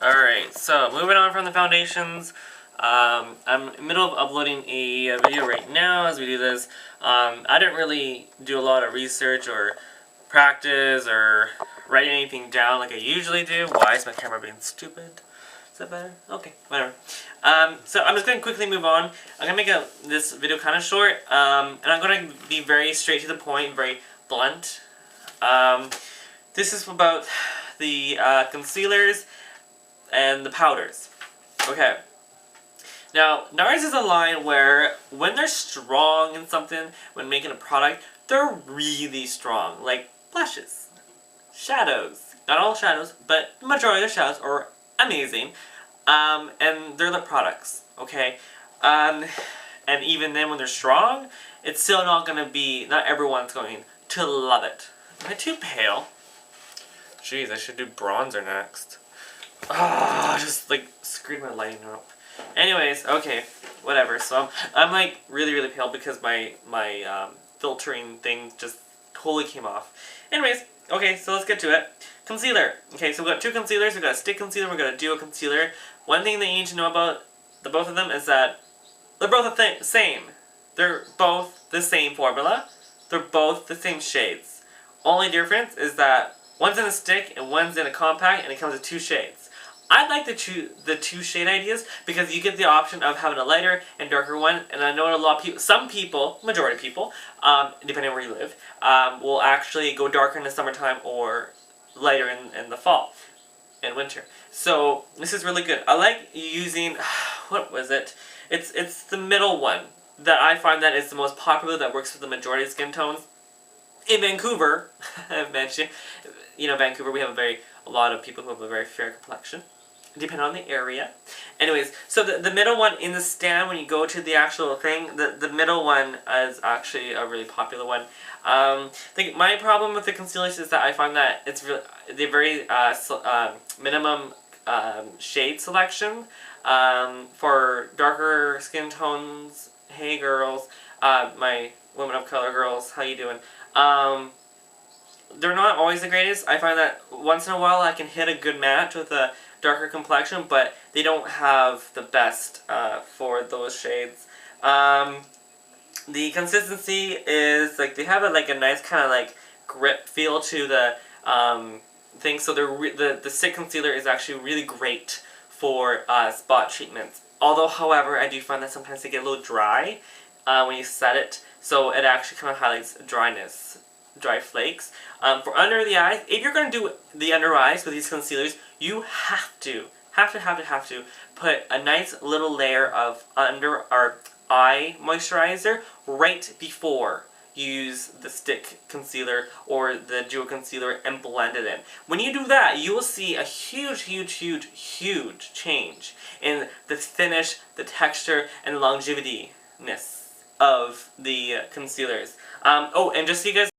Alright, so moving on from the foundations. I'm in the middle of uploading a video right now as we do this. I didn't really do a lot of research or practice or write anything down like I usually do. Why is my camera being stupid? Is that better? Okay, whatever. So I'm just going to quickly move on. I'm going to make this video kind of short, and I'm going to be very straight to the point, very blunt. This is about the concealers and the powders. Okay. Now, NARS is a line where when they're strong in something, when making a product, they're really strong. Like blushes, shadows. Not all shadows, but the majority of the shadows are amazing. And they're the products, okay? And even then when they're strong, it's still not going to be, not everyone's going to love it. Am I too pale? Jeez, I should do bronzer next. Ah, just like screwed my lighting up. Anyways, okay, whatever. So I'm like really pale because my filtering thing just totally came off. Anyways, okay, so let's get to it. Concealer. Okay, so we've got two concealers. We've got a stick concealer. We've got a duo concealer. One thing that you need to know about the both of them is that they're both the same. They're both the same formula. They're both the same shades. Only difference is that one's in a stick and one's in a compact, and it comes with two shades. I like the two shade ideas because you get the option of having a lighter and darker one, and I know a lot of people, some people, majority of people, depending on where you live, will actually go darker in the summertime or lighter in the fall and winter. So this is really good. I like using, what was it? It's the middle one that I find that is the most popular, that works with the majority of skin tones. In Vancouver, I've mentioned, you know, Vancouver, we have a lot of people who have a very fair complexion, depending on the area. Anyways, so the middle one in the stand, when you go to the actual thing, the middle one is actually a really popular one. My problem with the concealers is that I find that they're very minimum shade selection for darker skin tones. Hey girls, my women of color girls, how you doing? They're not always the greatest. I find that once in a while I can hit a good match with a darker complexion, but they don't have the best for those shades. The consistency is like they have a nice kind of like grip feel to the thing. So the stick concealer is actually really great for spot treatments. Although, however, I do find that sometimes they get a little dry when you set it, so it actually kind of highlights dryness, dry flakes. For under the eyes, if you're going to do the under eyes with these concealers, you have to put a nice little layer of under or eye moisturizer right before you use the stick concealer or the duo concealer and blend it in. When you do that, you will see a huge change in the finish, the texture, and the longevity-ness of the concealers. Oh, and just so you guys